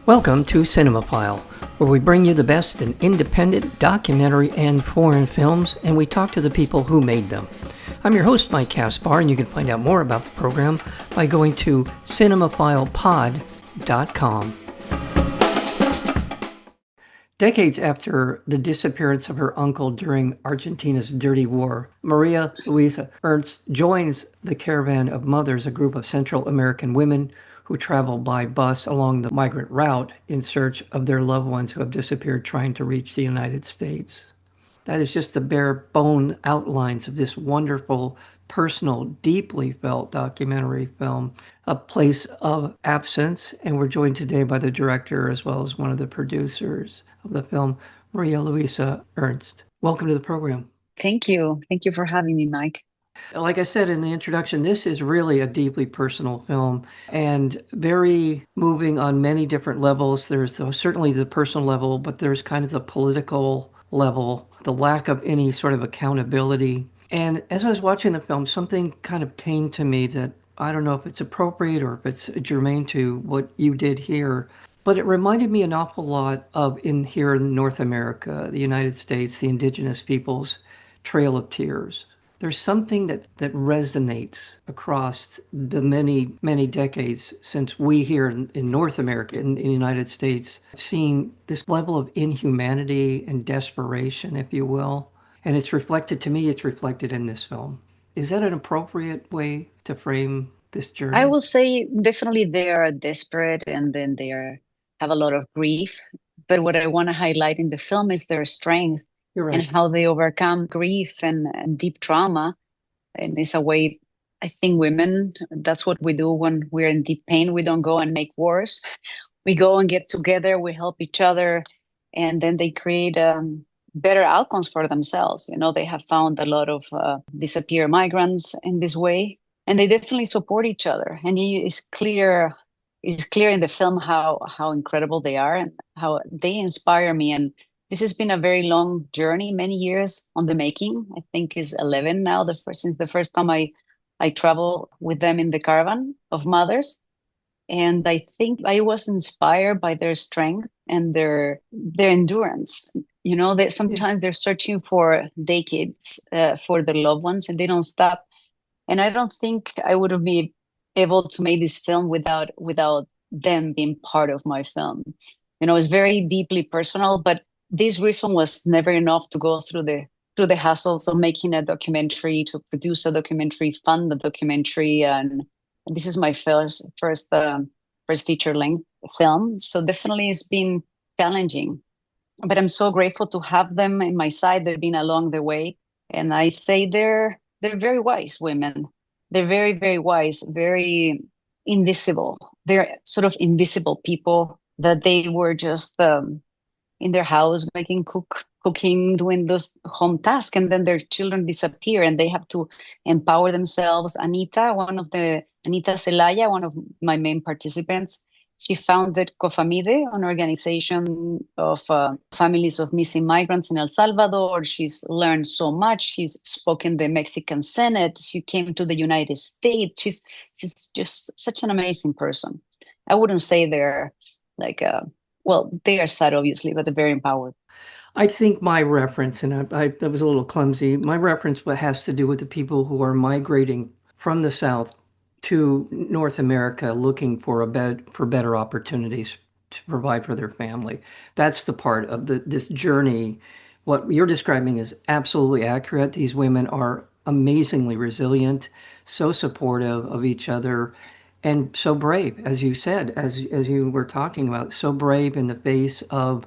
Welcome to Cinemophile, where we bring you the best in independent, documentary, and foreign films, and we talk to the people who made them. I'm your host, Mike Caspar, and you can find out more about the program by going to cinemophilepod.com. Decades after the disappearance of her uncle during Argentina's Dirty War, Marialuisa Ernst joins the Caravan of Mothers, a group of Central American women who travel by bus along the migrant route in search of their loved ones who have disappeared trying to reach the United States. That is just the bare bone outlines of this wonderful, personal, deeply felt documentary film, A Place of Absence. And we're joined today by the director as well as one of the producers of the film, Marialuisa Ernst. Welcome to the program. Thank you. Thank you for having me, Mike. Like I said in the introduction, this is really a deeply personal film and very moving on many different levels. There's certainly the personal level, but there's kind of the political level, the lack of any sort of accountability. And as I was watching the film, something kind of came to me that I don't know if it's appropriate or if it's germane to what you did here, but it reminded me an awful lot of here in North America, the United States, the indigenous peoples' Trail of Tears. There's something that resonates across the many, many decades since we here in North America, in the United States, have seen this level of inhumanity and desperation, if you will. And it's reflected in this film. Is that an appropriate way to frame this I journey? will say definitely they are desperate and then have a lot of grief. But what I want to highlight in the film is their strength You're and right. how they overcome grief and deep trauma. And it's a way, I think women, that's what we do when we're in deep pain. We don't go and make wars. We go and get together, we help each other, and then they create better outcomes for themselves. You know, they have found a lot of disappear migrants in this way, and they definitely support each other. And it's clear in the film how incredible they are and how they inspire me. And this has been a very long journey, many years on the making. I think is 11 now. Since the first time I travel with them in the caravan of mothers, and I think I was inspired by their strength and their endurance. You know, that Yeah. sometimes they're searching for decades for their loved ones, and they don't stop. And I don't think I would have been able to make this film without them being part of my film. You know, it's very deeply personal, but this reason was never enough to go through the hassles of making a documentary, to produce a documentary, fund the documentary, and this is my first feature length film. So definitely it's been challenging, but I'm so grateful to have them in my side. They've been along the way, and I say they're very wise women. They're very, very wise, very invisible. They're sort of invisible people that they were just in their house making cooking, doing those home tasks, and then their children disappear and they have to empower themselves. Anita Celaya, one of my main participants, she founded COFAMIDE, an organization of families of missing migrants in El Salvador. She's learned so much. She's spoken the Mexican Senate. She came to the United States. She's just such an amazing person. I wouldn't say they're like well, they are sad, obviously, but they're very empowered. I think my reference, and that was a little clumsy, my reference has to do with the people who are migrating from the South to North America looking for for better opportunities to provide for their family. That's the part of this journey. What you're describing is absolutely accurate. These women are amazingly resilient, so supportive of each other, and so brave, as you said, as you were talking about, so brave in the face of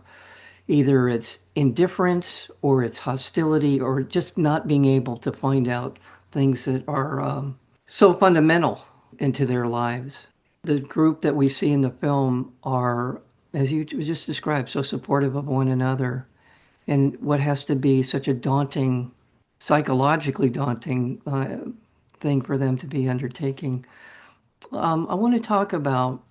either it's indifference or it's hostility or just not being able to find out things that are so fundamental into their lives. The group that we see in the film are, as you just described, so supportive of one another. And what has to be such a daunting, psychologically daunting thing for them to be undertaking. I want to talk about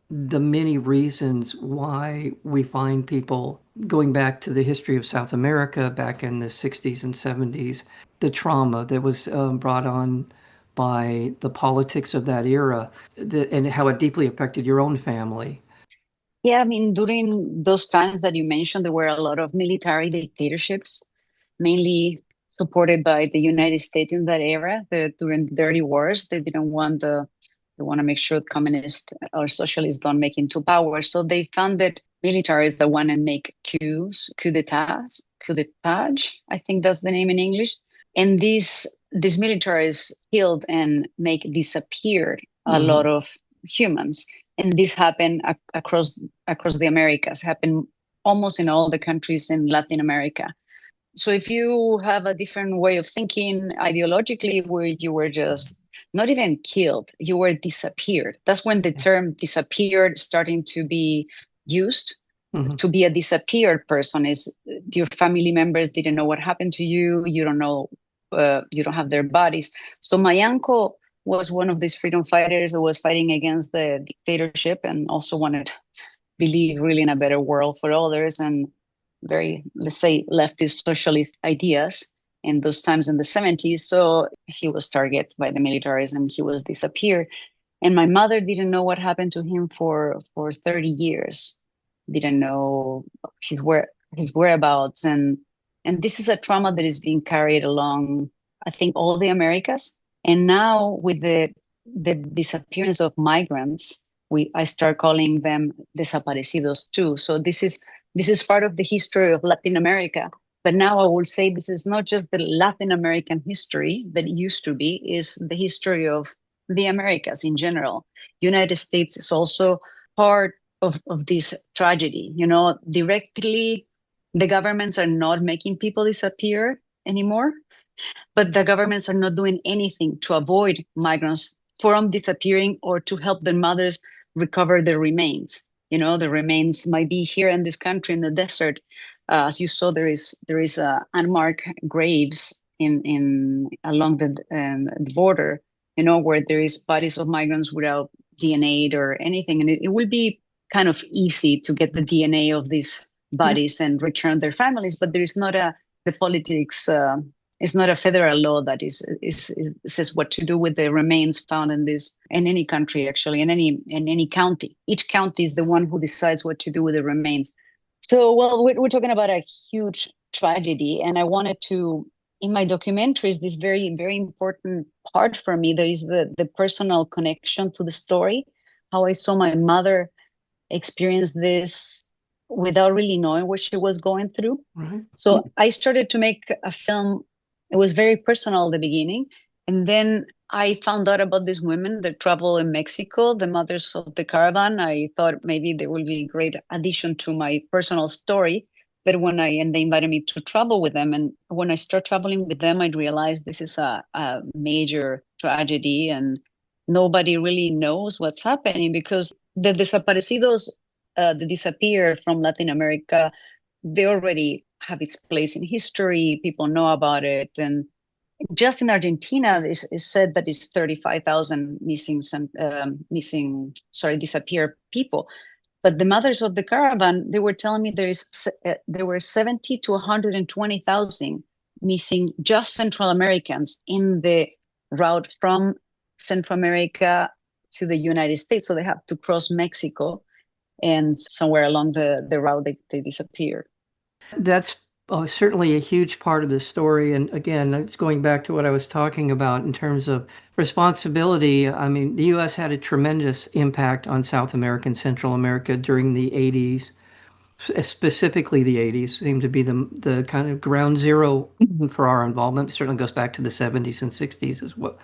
the many reasons why we find people going back to the history of South America back in the 60s and 70s, the trauma that was brought on by the politics of that era, and how it deeply affected your own family. Yeah, I mean, during those times that you mentioned, there were a lot of military dictatorships, mainly supported by the United States in that era. During the dirty wars, they didn't want they want to make sure communists or socialists don't make into power. So they founded militaries that want to make coup d'etats, I think that's the name in English. And these militaries killed and make disappear a lot Hmm. of humans. And this happened across the Americas, happened almost in all the countries in Latin America. So if you have a different way of thinking ideologically, where you were just not even killed, you were disappeared. That's when the term disappeared starting to be used. Hmm. To be a disappeared person is your family members didn't know what happened to you. You don't know, you don't have their bodies. So my uncle was one of these freedom fighters that was fighting against the dictatorship and also wanted to believe really in a better world for others and very, let's say, leftist socialist ideas in those times in the 70s. So he was targeted by the militaries and he was disappeared. And my mother didn't know what happened to him for 30 years, didn't know his whereabouts. And this is a trauma that is being carried along, I think, all the Americas. And now with the disappearance of migrants, I start calling them desaparecidos too. So this is part of the history of Latin America. But now I will say this is not just the Latin American history that it used to be, is the history of the Americas in general. United States is also part of this tragedy. You know, directly, the governments are not making people disappear anymore, but the governments are not doing anything to avoid migrants from disappearing or to help their mothers recover their remains. You know, the remains might be here in this country in the desert. As you saw, there is unmarked graves in along the border. You know, where there is bodies of migrants without DNA or anything, and it will be kind of easy to get the DNA of these Yeah. bodies and return their families, but there is not a the politics. It's not a federal law that says what to do with the remains found in any country actually in any county. Each county is the one who decides what to do with the remains. So well, we're talking about a huge tragedy, and I wanted to in my documentaries this very very important part for me. There is the personal connection to the story, how I saw my mother experience this without really knowing what she was going through. Right. So I started to make a film. It was very personal at the beginning. And then I found out about these women that travel in Mexico, the mothers of the caravan. I thought maybe they will be a great addition to my personal story. But and they invited me to travel with them. And when I start traveling with them, I realized this is a major tragedy and nobody really knows what's happening because the desaparecidos, the disappear from Latin America, they already have its place in history. People know about it. And just in Argentina, it's said that it's 35,000 disappeared people. But the mothers of the caravan, they were telling me there were 70 to 120,000 missing just Central Americans in the route from Central America to the United States. So they have to cross Mexico and somewhere along the route they disappeared. That's certainly a huge part of the story. And again, it's going back to what I was talking about in terms of responsibility. I mean, the U.S. had a tremendous impact on South America and Central America during the 80s, specifically the 80s seemed to be the kind of ground zero for our involvement. It certainly goes back to the 70s and 60s as well,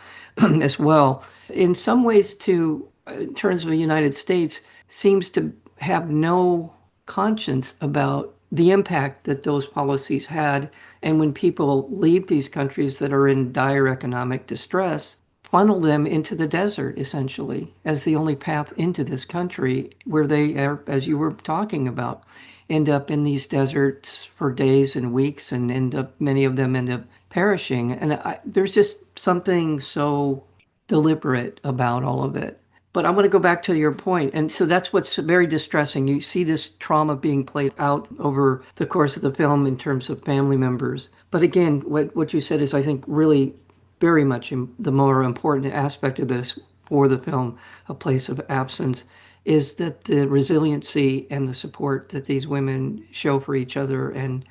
as well. In some ways, too, in terms of the United States, seems to have no conscience about the impact that those policies had. And when people leave these countries that are in dire economic distress, funnel them into the desert essentially as the only path into this country where they are, as you were talking about, end up in these deserts for days and weeks and many of them end up perishing. And there's just something so deliberate about all of it. But I want to go back to your point. And so that's what's very distressing. You see this trauma being played out over the course of the film in terms of family members. But again, what you said is, I think, really very much the more important aspect of this for the film, A Place of Absence. is that the resiliency and the support that these women show for each other and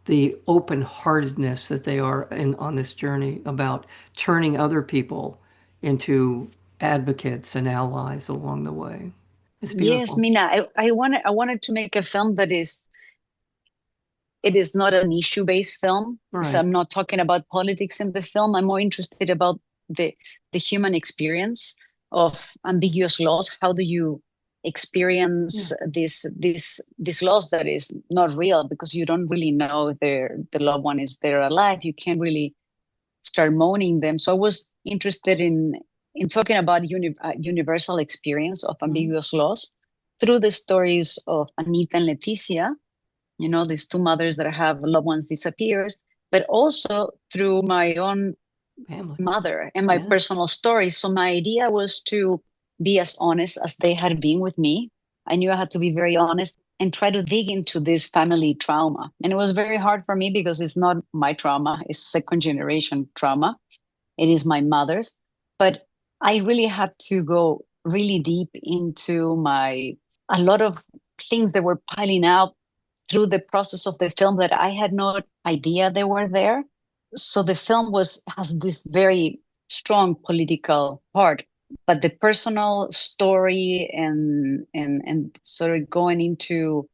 the open-heartedness that they are on this journey about turning other people into advocates and allies along the way. It's Yes, beautiful. Mina, I wanted to make a film that is it is not an issue-based film. So Right. I'm not talking about politics in the film. I'm more interested about the the human experience of ambiguous loss. How do you Yeah. experience this loss that is not real because you don't really know if the loved one is there alive. You can't really start mourning them. So I was interested in talking about universal experience of Mhm. ambiguous loss through the stories of Anita and Leticia, these two mothers that have loved ones disappears, but also through my own Family. mother and my Yeah. personal story. So my idea was to be as honest as they had been with me. I knew I had to be very honest and try to dig into this family trauma. And it was very hard for me because it's not my trauma, it's second generation trauma. It is my mother's. But I really had to go really deep into a lot of things that were piling up through the process of the film that I had no idea they were there. So the film was has this very strong political part, but the personal story and sort of going into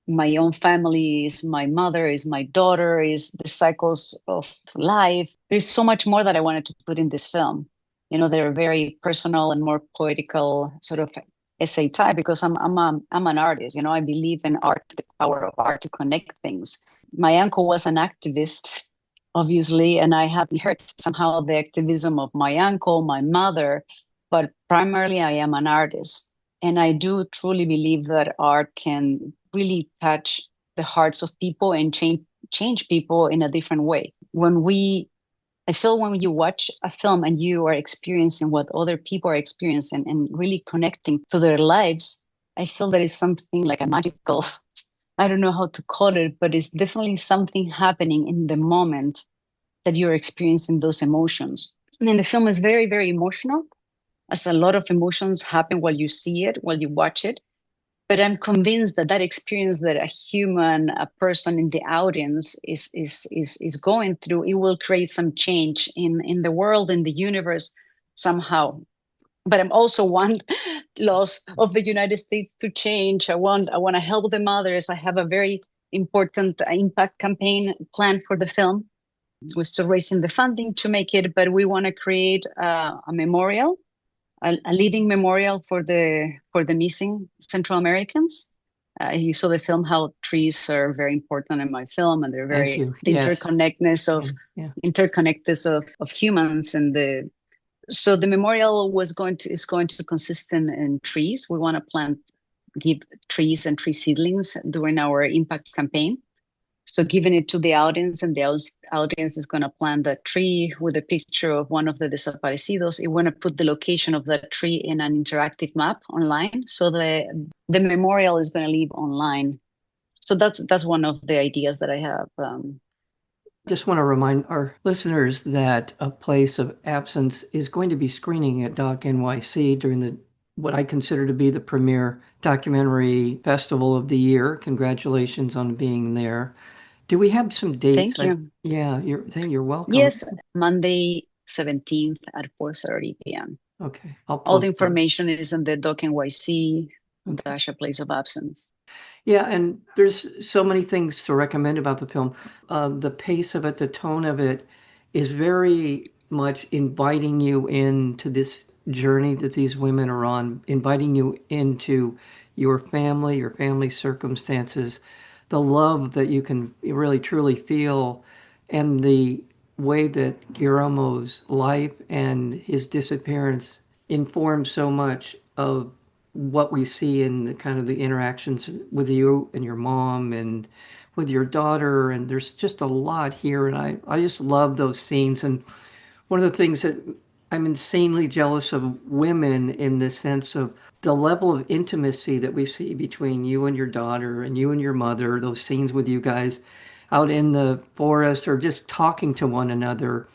my own family is my mother, is my daughter, is the cycles of life. There's so much more that I wanted to put in this film. They're very personal and more poetical sort of essay type because I'm an artist. I believe in art, the power of art to connect things. My uncle was an activist, obviously, and I have heard somehow the activism of my uncle, my mother, but primarily I am an artist. And I do truly believe that art can really touch the hearts of people and change people in a different way. I feel when you watch a film and you are experiencing what other people are experiencing and really connecting to their lives, I feel there is something like a magical, I don't know how to call it, but it's definitely something happening in the moment that you're experiencing those emotions. And the film is very, very emotional, as a lot of emotions happen while you see it, while you watch it. But I'm convinced that that experience that a person in the audience is going through, it will create some change in the world, in the universe, somehow. But I'm also want laws of the United States to change. I want to help the mothers. I have a very important impact campaign planned for the film. We're still raising the funding to make it, but we want to create a memorial, a leading memorial for the missing Central Americans. You saw the film how trees are very important in my film, and they're Thank very you. the Yes. interconnectedness Yeah. of Yeah. of humans and the so the memorial is going to consist in trees. We want to give trees and tree seedlings during our impact campaign. So giving it to the audience, and the audience is going to plant that tree with a picture of one of the desaparecidos. You want to put the location of that tree in an interactive map online, so the memorial is going to live online. So that's one of the ideas that I have. Just want to remind our listeners that A Place of Absence is going to be screening at Doc NYC during the what I consider to be the premier documentary festival of the year. Congratulations on being there. Do we have some dates? Thank you. Yeah, you're welcome. Yes, Monday 17th at 4:30 p.m. Okay, I'll All the post that. information is in the Doc NYC Okay. dash A Place of Absence. Yeah, and there's so many things to recommend about the film. The pace of it, the tone of it is very much inviting you into this journey that these women are on, inviting you into your family circumstances, the love that you can really truly feel, and the way that Guillermo's life and his disappearance inform so much of what we see in the kind of the interactions with you and your mom and with your daughter. And there's just a lot here. And I just love those scenes. And one of the things that I'm insanely jealous of women in the sense of the level of intimacy that we see between you and your daughter and you and your mother, those scenes with you guys out in the forest or just talking to one another,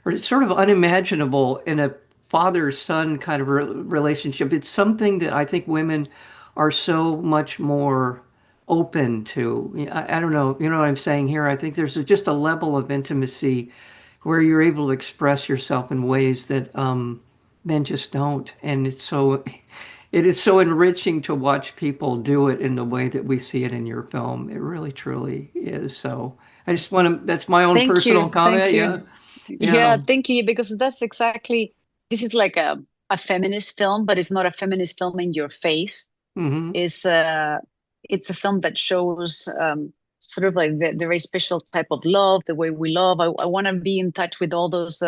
or it's sort of unimaginable in a father-son kind of relationship. It's something that I think women are so much more open to. I don't know, you know what I'm saying here? I think there's just a level of intimacy where you're able to express yourself in ways that men just don't. And it is so enriching to watch people do it in the way that we see it in your film. It really, truly is. So I just want to, that's my own Thank personal you. Thank comment. you. Yeah. Yeah, Yeah. thank you. Because that's exactly, this is like a feminist film, but it's not a feminist film in your face. Hmm. Is it's a film that shows sort of like the very special type of love, the way we love. I want to be in touch with all those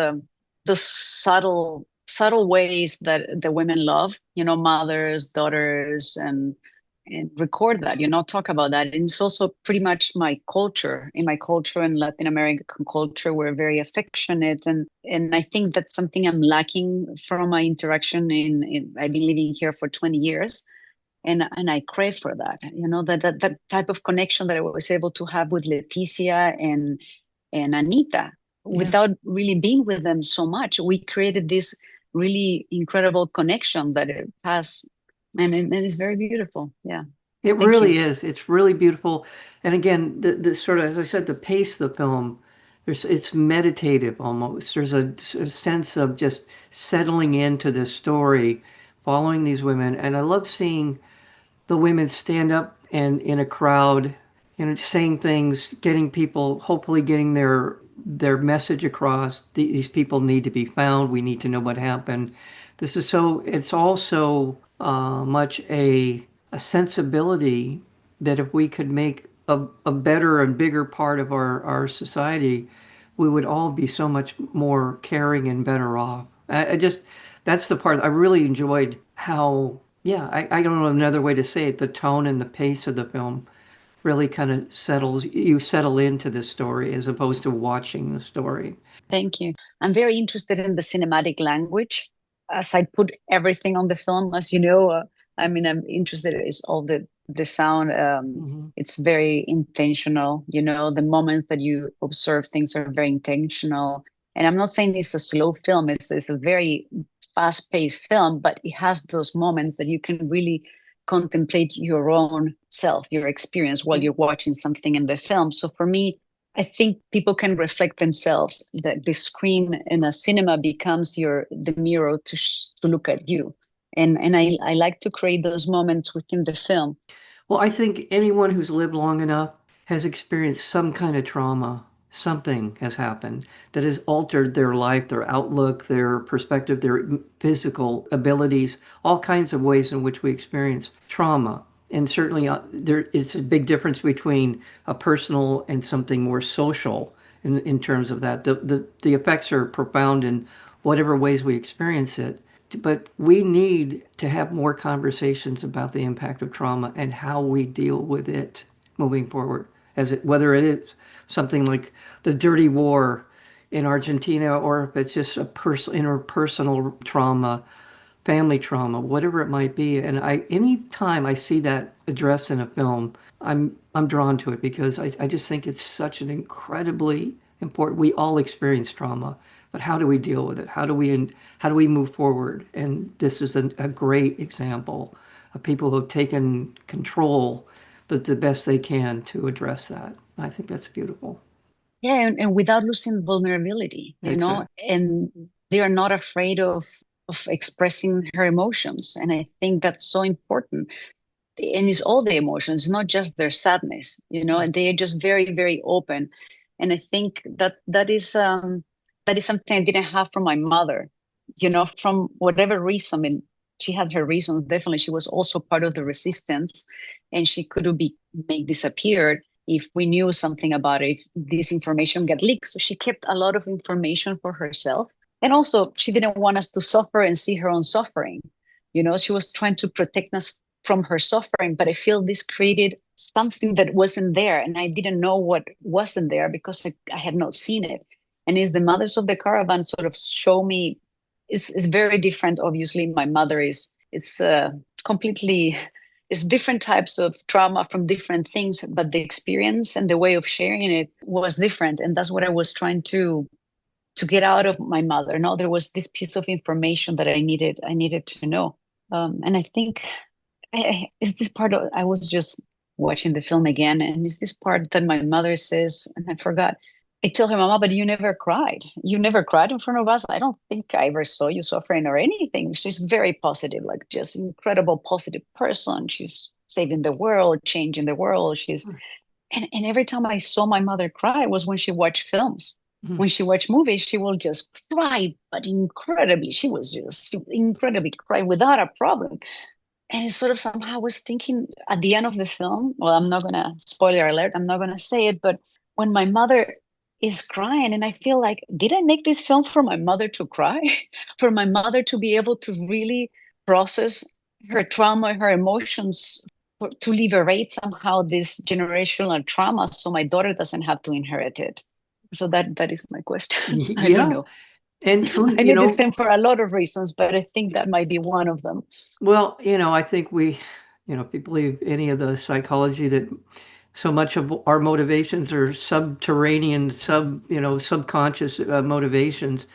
subtle ways that the women love, mothers, daughters, and record that, talk about that. And it's also pretty much my culture. In my culture and Latin American culture, we're very affectionate, and I think that's something I'm lacking from my interaction in I've been living here for 20 years, and I crave for that. That type of connection that I was able to have with Leticia and Anita Yeah. without really being with them so much. We created this really incredible connection that it has, and it's very beautiful. Yeah. It Thank you. really is. It's really beautiful. And again, the sort of, as I said, the pace of the film, it's meditative almost. There's a sense of just settling into this story, following these women. And I love seeing the women stand up and in a crowd, saying things, getting people, hopefully getting their message across. These people need to be found. We need to know what happened. It's also much a sensibility that if we could make a better and bigger part of our society, we would all be so much more caring and better off. I just, that's the part I really enjoyed how, yeah, I don't know another way to say it. The tone and the pace of the film really kind of you settle into the story as opposed to watching the story. Thank you. I'm very interested in the cinematic language. As I put everything on the film, as you know, I'm interested in all the sound. Hmm. It's very intentional. The moments that you observe things are very intentional. And I'm not saying it's a slow film. It's a very fast-paced film, but it has those moments that you can really contemplate your own self, your experience while Yeah. you're watching something in the film. So for me, I think people can reflect themselves. That the screen in a cinema becomes the mirror to look at you, and I like to create those moments within the film. Well, I think anyone who's lived long enough has experienced some kind of trauma. Something has happened that has altered their life, their outlook, their perspective, their physical abilities, all kinds of ways in which we experience trauma. And certainly, it's a big difference between a personal and something more social in terms of that. The effects are profound in whatever ways we experience it. But we need to have more conversations about the impact of trauma and how we deal with it moving forward. Whether it is something like the dirty war in Argentina, or if it's just a interpersonal trauma, family trauma, whatever it might be. And any time I see that addressed in a film, I'm drawn to it because I just think it's such an incredibly important. We all experience trauma, but how do we deal with it? How do we move forward? And this is a great example of people who have taken control the best they can to address that. I think that's beautiful. Yeah, and without losing vulnerability, Exactly. and they are not afraid of expressing her emotions, and I think that's so important. And it's all the emotions, not just their sadness, and they are just very, very open. And I think that is something I didn't have from my mother, from whatever reason. I mean, she had her reasons. Definitely, she was also part of the resistance, and she could be made disappeared if we knew something about it, if this information got leaked. So she kept a lot of information for herself. And also, she didn't want us to suffer and see her own suffering. She was trying to protect us from her suffering, but I feel this created something that wasn't there, and I didn't know what wasn't there because I had not seen it. And as the mothers of the caravan sort of show me, it's very different. Obviously, my mother is it's completely it's different types of trauma from different things, but the experience and the way of sharing it was different, and that's what I was trying to get out of my mother. No, there was this piece of information that I needed to know. And I think is this part of, I was just watching the film again, and is this part that my mother says, and I forgot. I told her, Mama, but you never cried. You never cried in front of us. I don't think I ever saw you suffering or anything. She's very positive, like just incredible positive person. She's saving the world, changing the world. And every time I saw my mother cry was when she watched films. Mhm. When she watched movies, she will just cry, but incredibly. She was just incredibly cry without a problem. And it sort of somehow I was thinking at the end of the film, well, I'm not gonna spoiler alert, I'm not gonna say it, but when my mother is crying, and I feel like, did I make this film for my mother to cry? For my mother to be able to really process her trauma, her emotions, to liberate somehow this generational trauma so my daughter doesn't have to inherit it. So that is my question. I don't Yeah, know. and true, I made this film for a lot of reasons, but I think that might be one of them. well, I think if you believe any of the psychology that so much of our motivations are subterranean, subconscious motivations,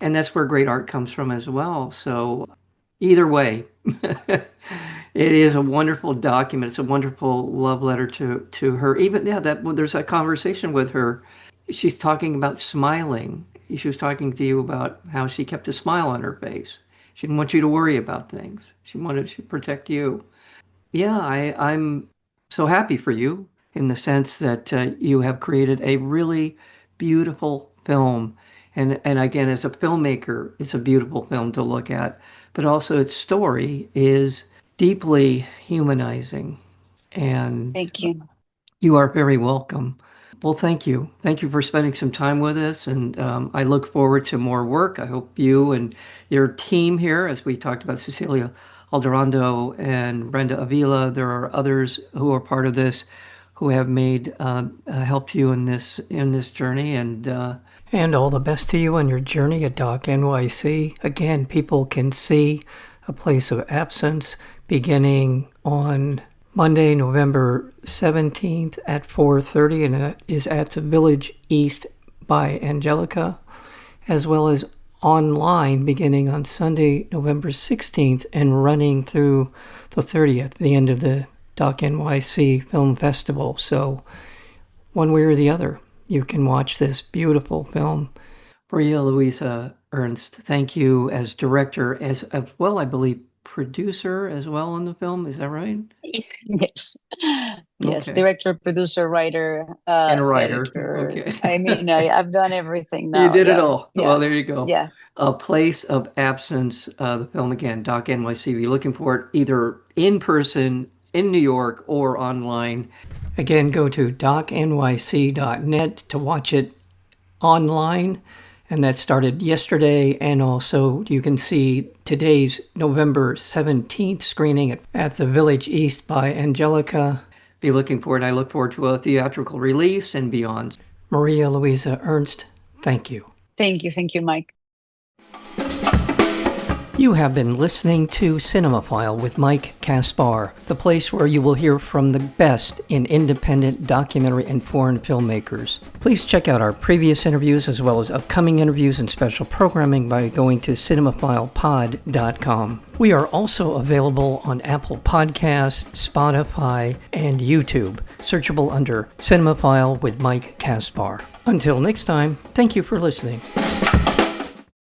and that's where great art comes from as well. So either way, it is a wonderful document. It's a wonderful love letter to her. Even yeah, that when there's a conversation with her, she's talking about smiling. She was talking to you about how she kept a smile on her face. She didn't want you to worry about things. She wanted to protect you. Yeah, I'm so happy for you in the sense that you have created a really beautiful film. And again, as a filmmaker, it's a beautiful film to look at, but also its story is deeply humanizing. And Thank you. you are very welcome. Well, thank you. Thank you for spending some time with us. And I look forward to more work. I hope you and your team here, as we talked about Cecilia Alderando and Brenda Avila, there are others who are part of this who have made helped you in this journey. And all the best to you on your journey at Doc NYC. Again, people can see A Place of Absence beginning on Monday, November 17th at 4:30, and that is at the Village East by Angelica, as well as online beginning on Sunday, November 16th, and running through the 30th, the end of the Doc NYC Film Festival. So one way or the other, you can watch this beautiful film. Marialuisa Ernst, thank you as director, as well, I believe, producer as well on the film. Is that right? Yes. Yes. Okay. Director, producer, writer, And a writer. editor. Okay. I mean, I've done everything You now. did it Yeah. all. Well, Yeah. there you go. Yeah. A Place of Absence, the film again, Doc NYC. Be looking for it either in person in New York or online. Again, go to docnyc.net to watch it online, and that started yesterday. And also, you can see today's November 17th screening at the Village East by Angelica. Be looking for it. I look forward to a theatrical release and beyond. Marialuisa Ernst, thank you. Thank you. Thank you, Mike. You have been listening to Cinemaphile with Mike Kaspar, the place where you will hear from the best in independent documentary and foreign filmmakers. Please check out our previous interviews as well as upcoming interviews and special programming by going to cinemaphilepod.com. We are also available on Apple Podcasts, Spotify, and YouTube, searchable under Cinemaphile with Mike Kaspar. Until next time, thank you for listening.